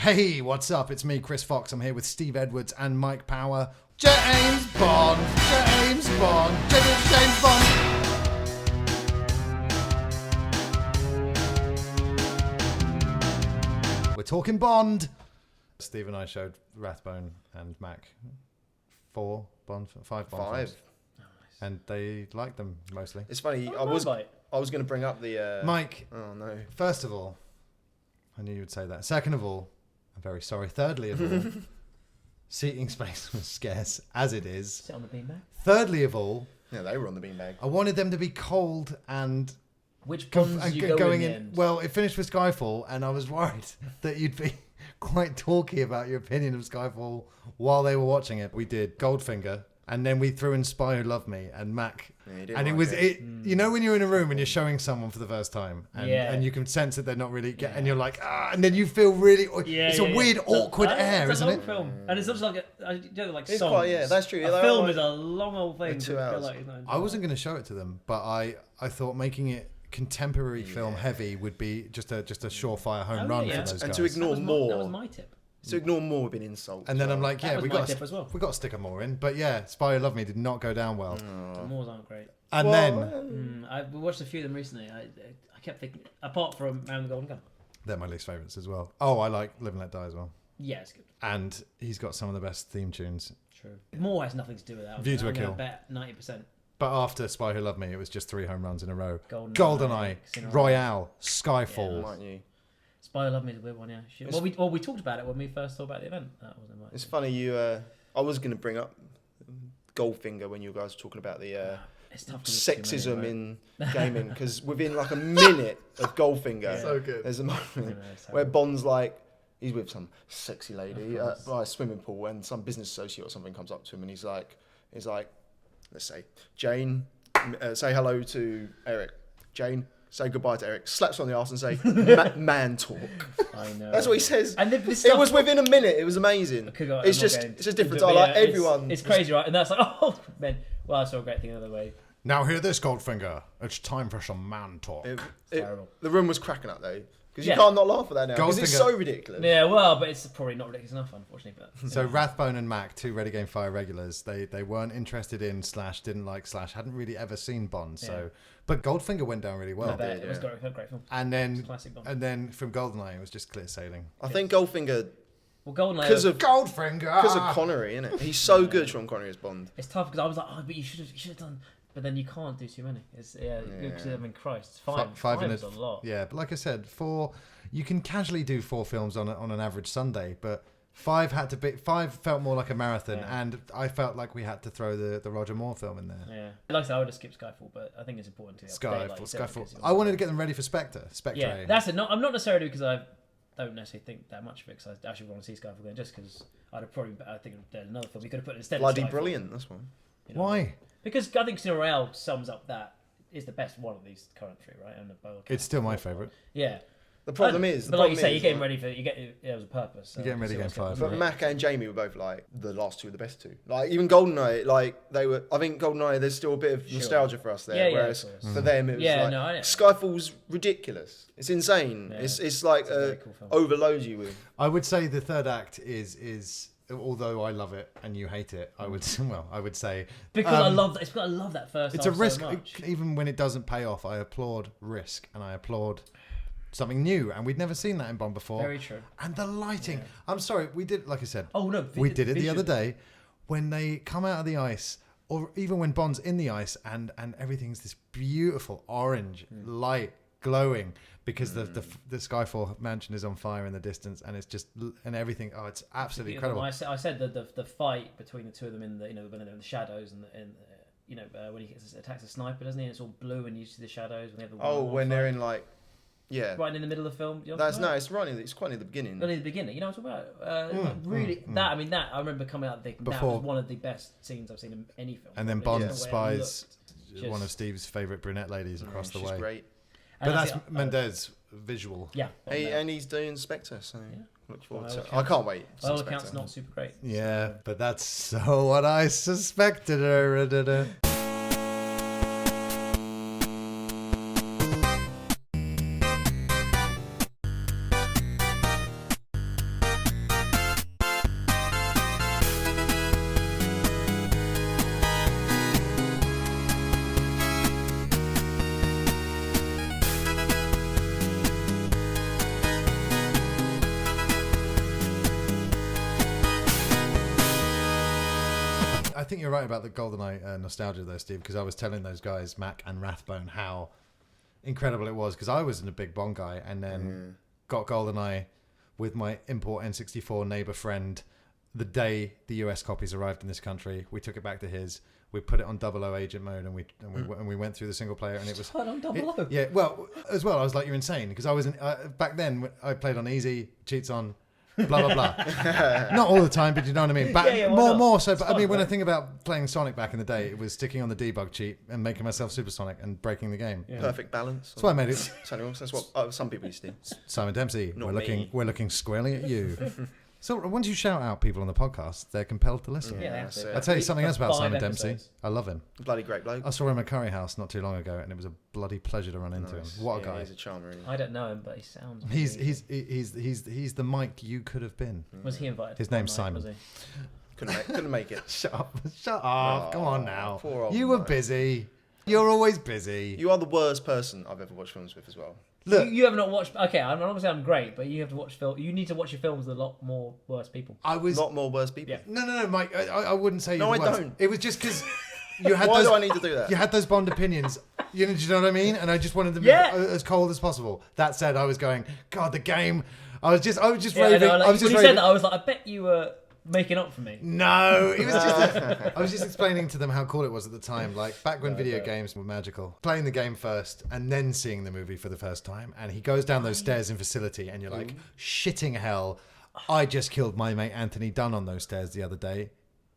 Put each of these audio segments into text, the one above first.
Hey, what's up? It's me, Chris Fox. I'm here with Steve Edwards and Mike Power. James Bond! James Bond! James Bond! We're talking Bond. Steve and I showed Rathbone and Mac 5 Bond films. And they liked them mostly. It's funny. I was going to bring up the Mike. Oh no. First of all, I knew you would say that. Second of all, I'm very sorry. Thirdly of all, seating space was scarce as it is. Sit on the beanbag. Thirdly of all, yeah, they were on the beanbag. I wanted them to be cold and which Bonds you go going in in. the end? Well, it finished with Skyfall, and I was worried that you'd be quite talky about your opinion of Skyfall while they were watching it. We did Goldfinger. And then we threw in Spy Who Loved Me and Mac. Yeah, and you know when you're in a room and you're showing someone for the first time and you can sense that they're not really and you're like, and then you feel really, it's a weird, awkward air, isn't it? It's a long film. And it's also like, it's songs. Quite, that's true. A film is a long old thing. 2 hours. I wasn't going to show it to them, but I thought making it contemporary film heavy would be just a surefire home run for those guys. And to ignore more. That was my tip. To ignore more would be an insult. And then I'm like, we got to stick a more in. But yeah, Spy Who Loved Me did not go down well. The Moors aren't great. And then I watched a few of them recently. I kept thinking, apart from Man with the Golden Gun. They're my least favourites as well. Oh, I like Live and Let Die as well. Yeah, it's good. And he's got some of the best theme tunes. True. Moore has nothing to do with that. View to a Kill. I bet 90%. But after Spy Who Loved Me, it was just 3 home runs in a row. GoldenEye, Royale, Skyfall. Might you? Spy Who Loved Me is a weird one, yeah. We talked about it when we first talked about the event. That wasn't right. It's funny I was going to bring up Goldfinger when you guys were talking about the sexism in gaming, because within like a minute of Goldfinger, so good. There's a moment where Bond's like, he's with some sexy lady by a swimming pool, and some business associate or something comes up to him, and he's like, let's say, Jane, say hello to Eric. Jane, say goodbye to Eric. Slaps on the arse and say, man talk. I know. That's what he says. And it was within a minute. It was amazing. It's just different. I like everyone. It's crazy, right? And that's like, oh man. Well, I saw a great thing the other way. Now hear this, Goldfinger. It's time for some man talk. The room was cracking up though. Because you can't not laugh at that now. Because it's so ridiculous. Yeah, well, but it's probably not ridiculous enough, unfortunately. But so Rathbone and Mac, 2 Ready Game Fire regulars, they weren't interested in / didn't like / hadn't really ever seen Bond. So, but Goldfinger went down really well. I bet. It was a great film. And then from GoldenEye, it was just clear sailing. I think Goldfinger. Well, GoldenEye because of Goldfinger, because of Connery, isn't it? He's so good, Sean Connery as Bond. It's tough because I was like, but you should have done. But then you can't do too many. I mean, Christ, five is a lot. Yeah, but like I said, you can casually do 4 films on an average Sunday, but 5 felt more like a marathon, and I felt like we had to throw the Roger Moore film in there. Yeah, like I said, I would have skipped Skyfall, but I think it's important to Skyfall. I wanted to get them ready for Spectre. Yeah, that's it. I'm not necessarily because I don't necessarily think that much of it, because I actually want to see Skyfall again, just because I think there's another film we could have put instead. Bloody of Skyfall. Brilliant, that's one. Why? Because I think Casino Royale sums up that is the best one of these current 3, right? And it's still my favourite. Yeah. The problem is, like you say, you're getting ready for there was a purpose. You're getting ready to Game 5. But Mac and Jamie were both like the last 2 are the best 2. Like even GoldenEye, I think GoldenEye, there's still a bit of nostalgia for us there. Whereas for them it was Skyfall's ridiculous. It's insane. Yeah. It's like cool overloads you with. I would say the third act is. Although I love it and you hate it, I would say because I love that. It's because I love that first. It's a risk, so much. Even when it doesn't pay off. I applaud risk and I applaud something new, and we'd never seen that in Bond before. Very true. And the lighting. Yeah. I'm sorry, we did, like I said. Oh no, we did it the other day when they come out of the ice, or even when Bond's in the ice, and everything's this beautiful orange light glowing. Because the Skyfall mansion is on fire in the distance, and it's just everything. Oh, it's absolutely incredible. I said that the fight between the 2 of them in when they're in the shadows and when he attacks a sniper, doesn't he? And it's all blue and you see the shadows when they have the when they're in right in the middle of the film. It's right. It's quite near the beginning. Not near the beginning. You know what I'm talking about? Really, that I remember coming out thinking that was one of the best scenes I've seen in any film. And then Bond spies one of Steve's favourite brunette ladies across the way. She's great. But that's Mendes visual. Yeah. And he's doing Spectre, so look forward to it. I can't wait. By all accounts, not super great. Yeah, but that's so what I suspected. think you're right about the GoldenEye nostalgia though, Steve, because I was telling those guys, Mac and Rathbone, how incredible it was, because I wasn't a big Bond guy, and then got GoldenEye with my import N64 neighbor friend the day the US copies arrived in this country. We took it back to his. We put it on 00 agent mode, and we went through the single player, and it was on 00. Yeah, well, as well, I was like, you're insane, because I was back then. I played on easy, cheats on, blah blah blah. Not all the time, but you know what I mean. More so. But I mean, when I think about playing Sonic back in the day, it was sticking on the debug cheat and making myself supersonic and breaking the game. Yeah. Perfect balance. That's why I made it. That's what some people used to do. Simon Dempsey, Not we're looking squarely at you. So once you shout out people on the podcast, they're compelled to listen. Yeah, that's it. I'll tell you something else about Simon episodes. Dempsey. I love him. Bloody great bloke. I saw him at Curry House not too long ago, and it was a bloody pleasure to run into him. What a guy! He's a charmer. Really. I don't know him, but he sounds. He's the Mike you could have been. Was he invited? His name's Simon. Was he? Couldn't make it. Shut up! Come on now. Poor old You were Mike. busy. You're always busy. You are the worst person I've ever watched films with as well. Look, You have not watched. Okay, I'm not saying I'm great, but you have to watch film. You need to watch your films with a lot more worse people. I was A lot more worse people. Yeah. no, Mike. I wouldn't say. No, you're the I worst. don't. It was just because you had Why those. do I need to do that? You had those Bond opinions. Do you know what I mean? And I just wanted them Yeah. as cold as possible. That said, I was going, God, the game. I was just Yeah, raving. I know, I was just when you raving. said that, I was like, I bet you were making up for me. No, it was just. I was just explaining to them how cool it was at the time. Like back when video games were magical. Playing the game first and then seeing the movie for the first time. And he goes down those stairs in Facility, and you're like, shitting hell. I just killed my mate Anthony Dunn on those stairs the other day,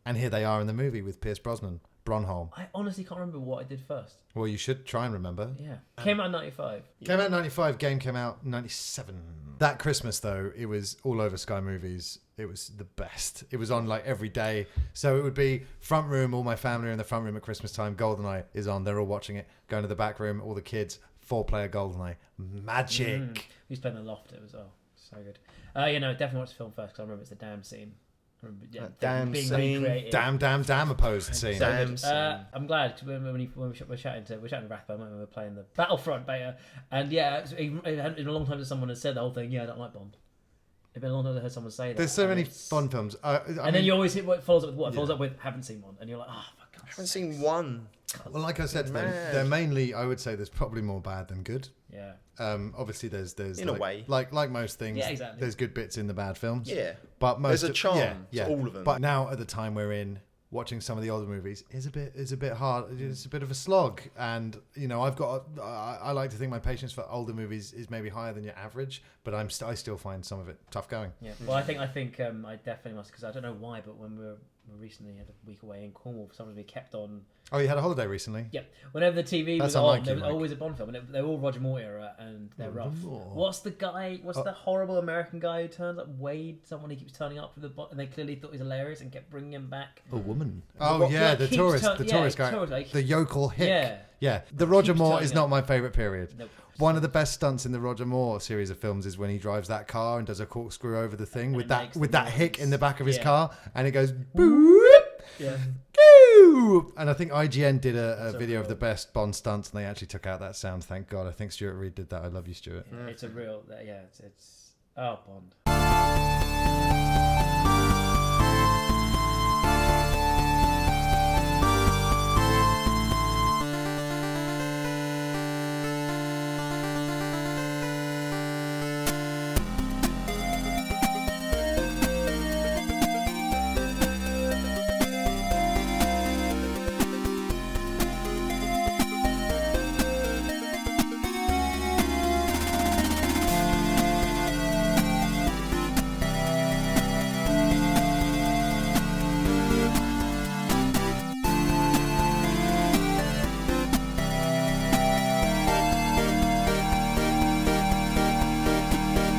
and here they are in the movie with Pierce Brosnan, Bronholm. I honestly can't remember what I did first. Well, you should try and remember. Yeah, came out in '95. Came out in 95, game came out in 97. That Christmas, though, it was all over Sky Movies. It was the best. It was on like every day. So it would be front room, all my family are in the front room at Christmas time. GoldenEye is on. They're all watching it. Going to the back room, all the kids, 4-player GoldenEye. Magic. We used to play in the loft. It was so good. Definitely watch the film first because I remember it's the damn scene. I remember, Damn being scene. recreated. Damn opposed scene. So Damn good. scene. I'm glad 'cause when we're chatting to Rathbone when we were playing the Battlefront beta, and it hadn't been a long time that someone had said the whole thing. Yeah, I don't like Bond. It's been a long time I heard someone say that. There's so many Bond films. Then you always hit what follows up with what? It follows up with haven't seen one, and you're like, fuck. I haven't seen one. Well, like I said to them, Mad. they're mainly, I would say there's probably more bad than good. Yeah. Obviously, there's In a way. like most things, Yeah, exactly. there's good bits in the bad films. Yeah. But most There's a charm to all of them. But now at the time we're in, watching some of the older movies is a bit hard. It's a bit of a slog, and I like to think my patience for older movies is maybe higher than your average, but I still find some of it tough going. Yeah. Well, I think I definitely must, because I don't know why, but when we recently had a week away in Cornwall, for some reason we kept on. Oh, you had a holiday recently? Yeah. Whenever the TV That's was on, unlike there you, was Mike. always a Bond film, and they're all Roger Moore era, and they're rough. Moore. What's the guy? What's the horrible American guy who turns up? Wade, someone who keeps turning up for the Bond, and they clearly thought he was hilarious and kept bringing him back. A woman. Oh yeah, the keeps tourist guy, like- the yokel hick. Yeah. Yeah, the Roger keeps Moore turning is up. not my favourite period. Nope. One of the best stunts in the Roger Moore series of films is when he drives that car and does a corkscrew over the thing with it that makes the with that hick noise. in the back of his Yeah. car, and it goes boop. Yeah. Goo! And I think IGN did a video of the best Bond stunts, and they actually took out that sound. Thank God. I think Stuart Reed did that. I love you, Stuart. It's a real. Yeah. It's Bond.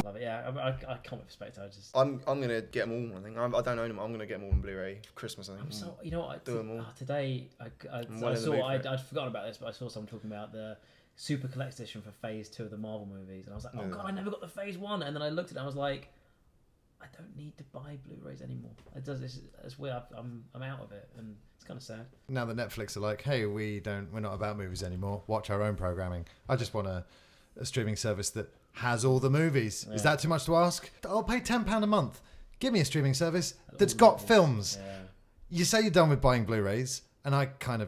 Love it. Yeah. I can't wait for Spectre. I'm gonna get them all. I think I don't own them. I'm gonna get them all on Blu-ray for Christmas. I think. I'm so, you know what? Do them all. Today, well I in the saw. mood for it. I'd forgotten about this, but I saw someone talking about the Super Collect Edition for Phase 2 of the Marvel movies, and I was like, oh god, I never got the Phase 1. And then I looked at it, and I was like, I don't need to buy Blu-rays anymore. It's weird. I'm out of it, and it's kind of sad. Now that Netflix are like, hey, we're not about movies anymore. Watch our own programming. I just want a streaming service that has all the movies. Is that too much to ask? I'll pay £10 a month. Give me a streaming service that's got films. Yeah. you say you're done with buying Blu-rays, and I can't,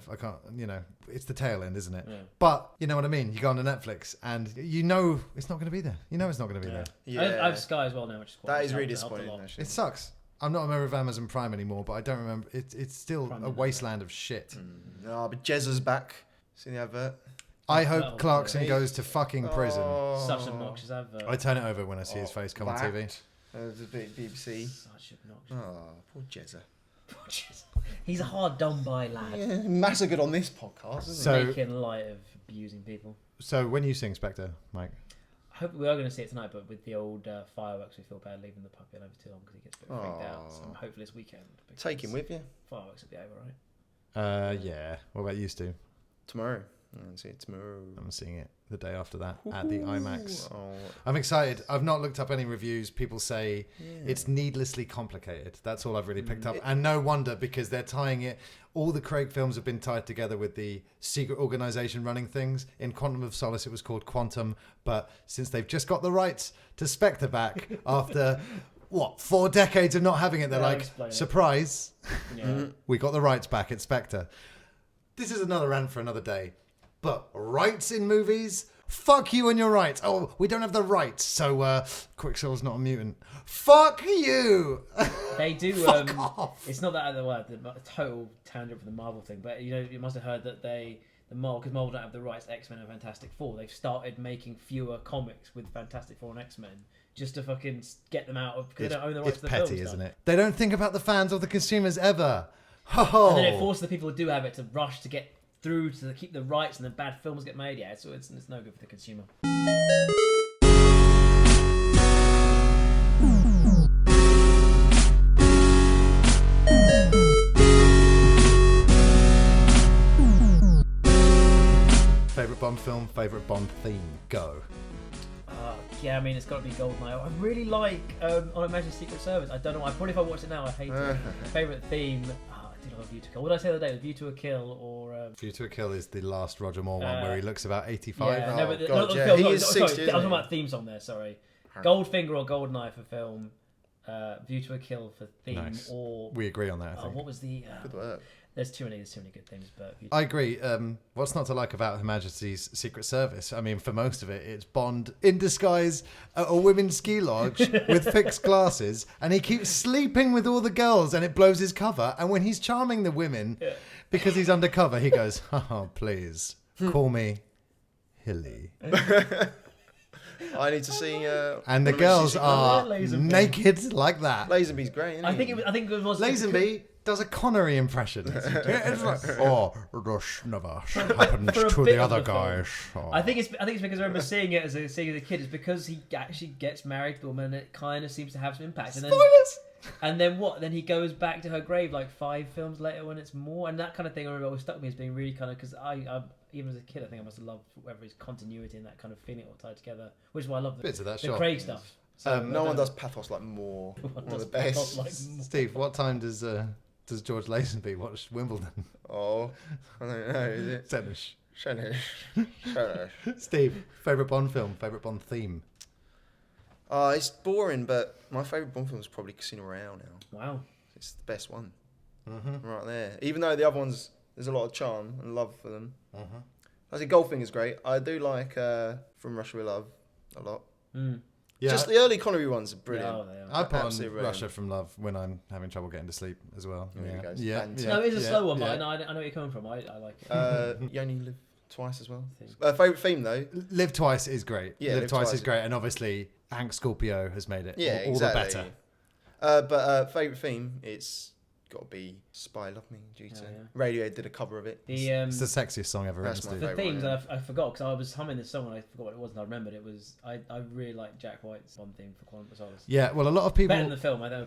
it's the tail end, isn't it? Yeah. But you know what I mean? You go onto Netflix, and you know it's not going to be there. You know it's not going to be there. Yeah. I have Sky as well now, which is quite That is really disappointing, actually. It sucks. I'm not a member of Amazon Prime anymore, but I don't remember. It's still Prime a wasteland of shit. No, but Jezza's back. Seen the advert? I hope Clarkson goes to fucking prison. Such an obnoxious advert. I turn it over when I see his face come on TV. The BBC. Such obnoxious. Oh, poor Jezza. He's a hard done by lad. Yeah, massacred on this podcast, isn't So- Making light of abusing people. So when you sing Spectre, Mike, I hope we are going to see it tonight, but with the old fireworks, we feel bad leaving the puppy alone for too long because he gets a bit freaked out. So hopefully this weekend. Take him with you. Fireworks will be over, right? yeah. What about you, Stu? Tomorrow. I'll see it tomorrow. I'm seeing it the day after that at the IMAX. Oh. I'm excited. I've not looked up any reviews. People say it's needlessly complicated. That's all I've really picked up. And no wonder, because they're tying it. All the Craig films have been tied together with the secret organisation running things. In Quantum of Solace, it was called Quantum. But since they've just got the rights to Spectre back after, 4 decades of not having it, they're like, surprise, we got the rights back at Spectre. This is another rant for another day. But rights in movies? Fuck you and your rights. Oh, we don't have the rights, so Quicksilver's not a mutant. Fuck you! They do. Fuck off. It's not that the total tangent for the Marvel thing, but you must have heard that because Marvel don't have the rights to X-Men and Fantastic Four, they've started making fewer comics with Fantastic Four and X-Men just to fucking get them out of, because they don't own the rights to the film. It's petty, isn't it? They don't think about the fans or the consumers ever. Oh. And then it forces the people who do have it to rush to get through to keep the rights, and then bad films get made. Yeah, so it's no good for the consumer. Favorite Bond film, favorite Bond theme, go. Yeah, I mean, it's got to be GoldenEye. I really like On Imagine Secret Service. I don't know why. Probably if I watch it now, I hate it. Favorite theme. I did love View to Kill. What did I say the other day? View to a Kill or... View to a Kill is the last Roger Moore one where he looks about 85. Yeah, no, but he is 60, I'm talking about theme song there, sorry. Goldfinger or GoldenEye for film. View to a Kill for theme. Nice. Or... We agree on that, I think. What was the... Good work. There's too many good things, but... I agree. What's not to like about Her Majesty's Secret Service? I mean, for most of it, it's Bond in disguise at a women's ski lodge with fixed glasses, and he keeps sleeping with all the girls, and it blows his cover. And when he's charming the women, because he's undercover, he goes, "Oh, please, call me Hilly." I need to see. And the girls are naked like that. Lazenby's great, isn't he? I think it was Lazenby does a Connery impression. It's like, this never happens to the other guys. Oh. I think it's because I remember seeing it as a kid. It's because he actually gets married to a woman, and it kind of seems to have some impact. And then, spoilers! And then what? Then he goes back to her grave like 5 films later when it's more, and that kind of thing. I remember always stuck with me as being really kind of, because I even as a kid, I think I must have loved whatever his continuity and that kind of feeling all tied together, which is why I love Bits of that the shot. Craig stuff. So no one does pathos like more. One of the best. Steve, what time does George Lazenby watch Wimbledon? Oh, I don't know. Is it? Tennis. Steve, favourite Bond film, favourite Bond theme? It's boring, but my favourite Bond film is probably Casino Royale now. Wow. It's the best one. Right there. Even though the other ones, there's a lot of charm and love for them. I think Goldfinger's great. I do like From Russia With Love a lot. Yeah, just the early Connery ones are brilliant. Oh, they are. I put on Absolutely brilliant. Russia From Love when I'm having trouble getting to sleep as well. There you go. Yeah. Fantastic. No, it is a slow one, yeah. but I know where you're coming from. I like it. You Only Live Twice as well. Favourite theme though? Live Twice is great. Yeah, Live Twice is great, and obviously Hank Scorpio has made it all exactly. the better. But favourite theme, it's got to be Spy Love Me due to Radiohead did a cover of it. It's the sexiest song ever written. That's my The favourite themes one, I forgot, because I was humming this song and I forgot what it was, and I remembered it was I really like Jack White's Bond theme for Quantum of Solace. Yeah, well, a lot of people Better than the film. I know.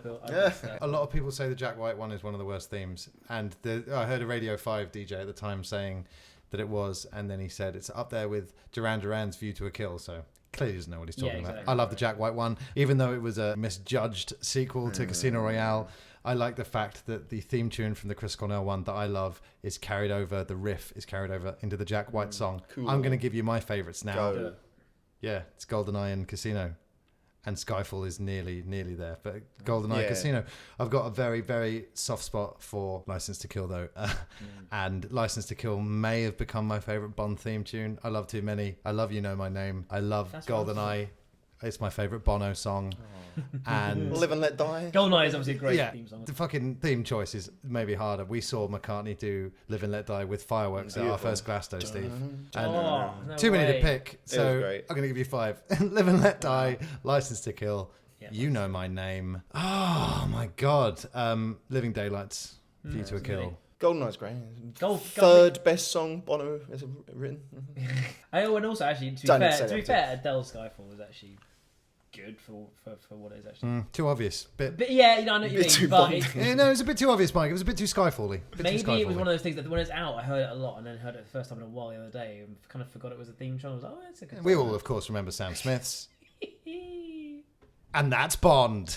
A lot of people say the Jack White one is one of the worst themes, and I heard a Radio 5 DJ at the time saying that it was, and then he said it's up there with Duran Duran's View to a Kill. So clearly doesn't know what he's talking about. I love the Jack White one, even though it was a misjudged sequel to Casino Royale. I like the fact that the theme tune from the Chris Cornell one that I love is carried over, the riff is carried over into the Jack White song. Cool. I'm going to give you my favourites now. Go. Yeah, it's GoldenEye and Casino. and Skyfall is nearly there. But GoldenEye Casino, I've got a very, very soft spot for License to Kill, though. And License to Kill may have become my favourite Bond theme tune. I love Too Many. I love You Know My Name. I love GoldenEye. It's my favourite Bono song. And Live and Let Die. GoldenEye is obviously a great theme song. The fucking theme choice is maybe harder. We saw McCartney do Live and Let Die with fireworks at our first Glasto, Steve. And too many to pick, so I'm going to give you 5. Live and Let Die, License to Kill, You Know My Name. Oh my God. Living Daylights, View to a Kill. GoldenEye's great. Third best song Bono has written. And also, actually, to be fair, Adele's Skyfall was actually good for what it is actually. Too obvious. But yeah, I know what you mean. But it was a bit too obvious, Mike. It was a bit too Skyfall-y. Maybe it was one of those things that when it's out, I heard it a lot, and then heard it the first time in a while the other day, and kind of forgot it was a theme song. I was like, it's a good song. We all, of course, remember Sam Smith's. And that's Bond.